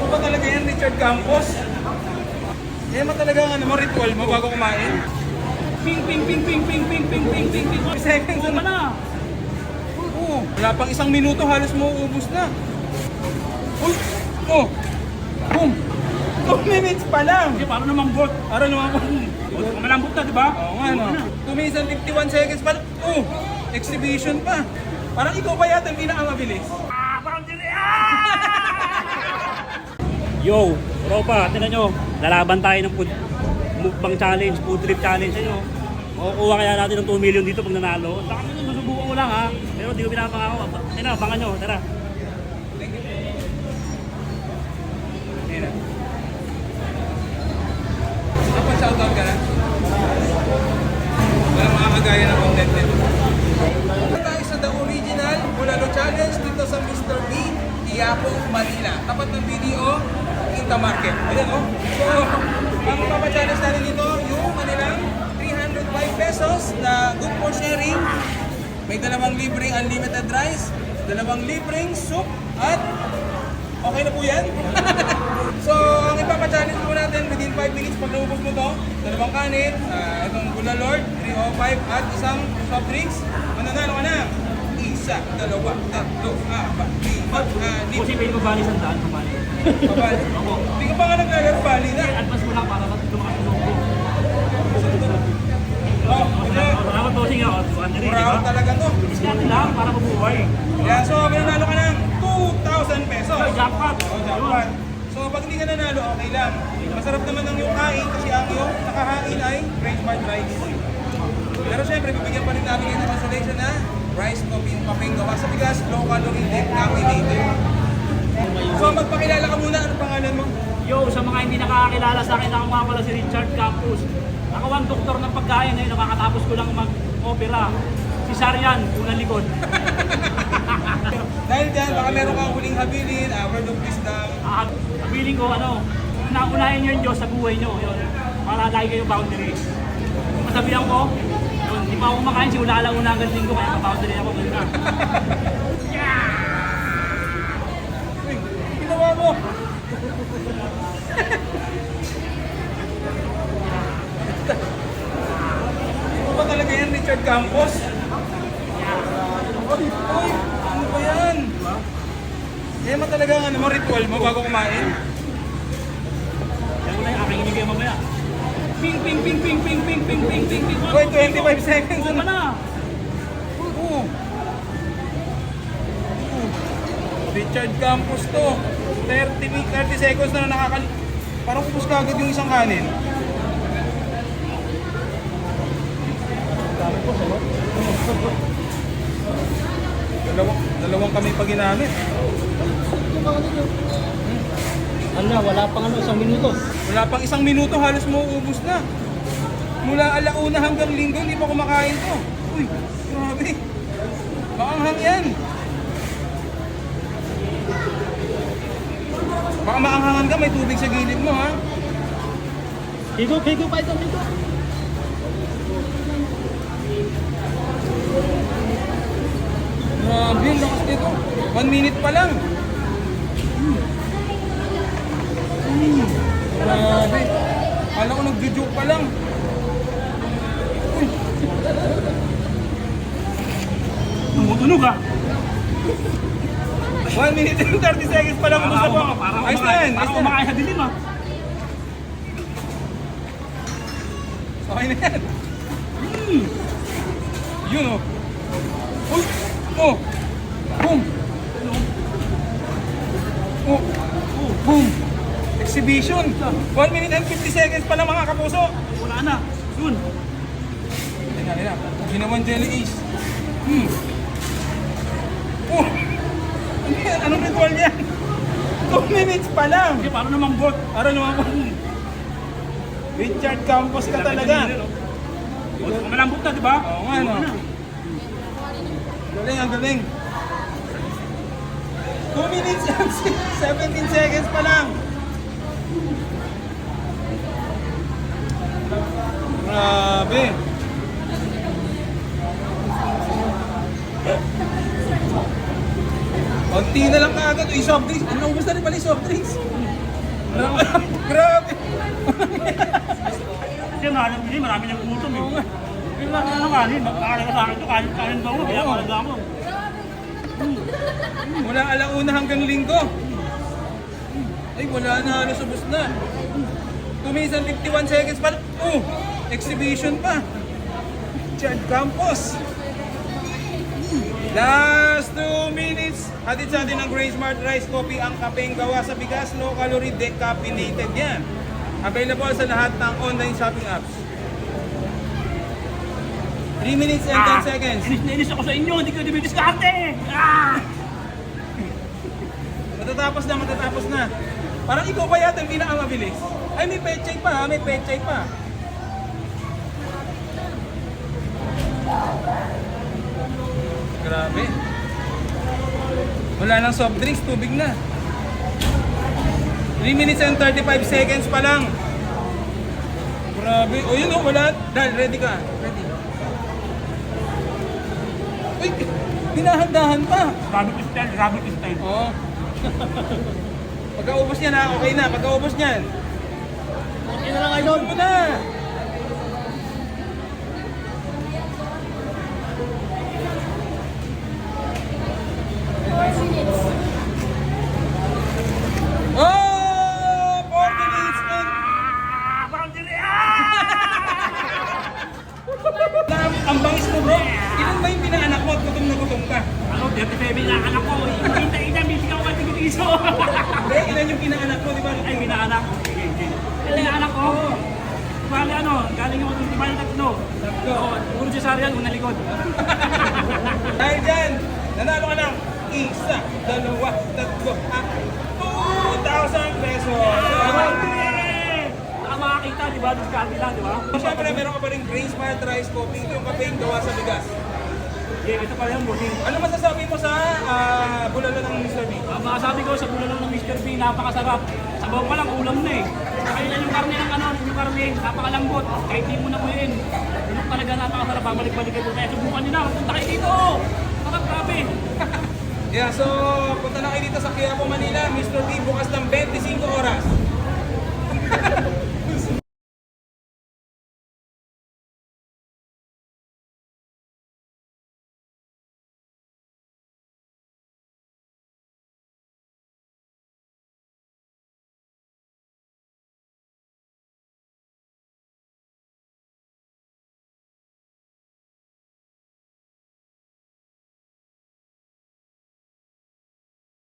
ba talaga yan, Richard Campos? Yan ba talaga ang ano mo, ritual mo bago kumain? Ping, ping, ping, ping, ping, ping, ping, ping, ping, ping. Seconds Oo na. na. Oo, wala pang isang minuto, halos mo uubos na. Uy! Oh! Boom! 2 minutes pa lang! Hindi, paano naman bot? Ano naman po? Malambot na, di ba? Oo nga, no? 2 minutes and 51 seconds pa. Oh! Exhibition pa. Parang ikaw pa yata yung pinakamabilis. Parang dili. Yo, tropa, tinan nyo. Lalaban tayo ng mukbang challenge, food trip challenge sa inyo. Makukuha kaya natin ng 2 million dito pag nanalo. Saka nyo, masubukan ko lang ha. Pero di ko pinapangako. Tina, abangan nyo, tara. Dapat shoutout ka na? Wala makakagaya ng content nito. Tayo sa The Original Bulalo Challenge dito sa Mr. B, Quiapo, Manila. Tapat ng video, Quinta Market. Ayan o. So, ang papachallenge natin dito, yung kanilang 305 pesos na good for sharing. May 2 libreng unlimited rice, 2 libreng soup, at okay na po yan. So, ang ipapachallenge po natin within 5 minutes pag naubos mo to, 2 kanin, itong Gula Lord, 305 at isang soft drinks. Mananalo ka na. 1, 2, 3, 4, 5, 6, Kasi pwede ko bali sandaan kung bali. Pabali. Hindi ka pa nga naglalaro, bali na. Advance mo lang para tumakas ko. Oh, okay. Salamat po siya. Muraw talaga to. Diskarte lang para mabuhay. Yeah, so mananalo ka ng 2,000 pesos. Jackpot. Oh, jackpot. So pag hindi ka nanalo, okay lang. Masarap naman ang iyong kain kasi ang iyong nakahain ay French fried rice. Pero syempre, bibigyan pa rin namin kayo ng consolation na rice, coffee, yung kapeng gawa sa bigas, low calorie, decaffeinated. So magpakilala ka muna, ano pangalan mo? Yo, sa mga hindi nakakakilala sa akin, ako nga pala si Richard Campos. Ako ang doktor ng pagkain ngayon, nakakatapos ko lang mag-opera. Si Sarian, unang likod. Dahil dyan, baka meron kang huling habilin, word of wisdom. Feeling ko, unahin nyo yung Diyos sa buhay nyo. Yun, para lagi kayong boundary. Kung masabihan ko, yun, di pa ako kumakain, simula alauna hanggang linggo, kaya ka-boundary ako. Uy, ginawa mo! Ito ba talaga yan, Richard Campos? Uy, ano ba yan? Yan ba talaga ang ano mo, ritual mo bago kumain? Kaya ko na yung aking inigay mamaya. Ping, ping, ping, ping, ping, ping, ping, ping, ping, ping. Wait, 25 seconds Oo na. na. Oo. Richard Campos to. 30 seconds na nakakali... Parang kupos ka agad yung isang kanin. Dalawang kami pa ginamit. Wala pang isang minuto. Wala pang 1 minuto, halos mauubos na. Mula alauna hanggang linggo, hindi pa kumakain to. Uy, grabe. Maanghang yan. Baka maanghangan ka, may tubig sa gilid mo, ha? Higo pa ito, higo. Grabe, lakas nito. 1 minute pa lang. Grabe. Kala ko nag-joke pa lang. Tumutunog ha. 1 minute and 30 seconds pa lang. Kumusta po? Ayos na yan. Parang kumakain sa dilim ha. Okay na yan. Yun o. Uy! Oh! Boom! Oh! Boom! Exhibition! 1 minute and 50 seconds pa lang mga kapuso. Wala na. Yun. Tingnan. Ginawan jelly ace. Oh! Ano yan? Anong ritual yan? 2 minutes pa lang. Kasi paano naman bot? Ano naman po? Richard Campos ka talaga. Malambot na, di ba? Oo nga, no? Galing, ang galing. 2 minutes and 17 seconds pa lang. Grabe. Konti na lang kaagad. Yung soft drinks. Ano, ubus na rin pala yung soft drinks. Grabe! Kasi mahalang bili, marami niyang gutom eh. Yung mga ano kanin, magkakala ka sa akin ito, kanin daw mo, kaya malaga mo. Mula alauna hanggang linggo. Ay, wala na, halos ubos na. 2 minutes and 51 seconds pa. Oh, exhibition pa. Chad Campos. Last 2 minutes. Hatid sa atin ng Grain Smart Rice Coffee, ang kapeng gawa sa bigas, low calorie, decaffeinated yan. Available sa lahat ng online shopping apps. 3 minutes and 10 seconds. Inis na inis ako sa inyo, hindi ko dumidiskarte! Matatapos na, matatapos na. Parang ikaw pa yata yung pinakamabilis. Ay, may pechay pa ha, may pechay pa. Grabe. Wala nang soft drinks, tubig na. 3 minutes and 35 seconds pa lang. Grabe. O yun o, wala. Dal, ready ka. Ready. Uy, pinahandahan pa. Rabbit style. Oo. Pagkaubos niyan ha, okay na. Pagkaubos niyan. Okay na lang idol. Mo na. Oh! 4 minutes and... Ang bangis mo bro. Ilan ba yung pinaanak mo at gutom na gutom ka? Ano, 37 na anak ko. Ina, bibigyan ko ka tig-iso. Hindi, ilan yung pinaanak mo, di ba? Ay, ginaanak. Ilan yung anak ko? Bali ano, galing ako ng Timay tatlo. Unang cesarean, unang likod. Dahil dyan, nanalo ka ng 1, 2, 3, 2,000 pesos. Baka makakita, di ba? Diskarte lang, di ba? Siyempre, meron ka pa rin Grain Smart Rice Coffee, yung kapeng gawa sa bigas. Yeah, ito pa yan, bossing. Ano masasabi mo sa bulalo ng Mr. B? Ang masasabi ko sa bulalo ng Mr. B, napakasarap. Sabaw pa lang, ulam na eh. Kaya yung karne ng ano, yung karne, napakalambot. Kahit di mo na muhin. Yun talaga napakasarap, babalik-balik kayo. Kaya subukan nyo na, punta kayo dito. Sarap, grabe. Yeah, so punta na kayo dito sa Quiapo, Manila. Mr. B bukas ng 25 oras.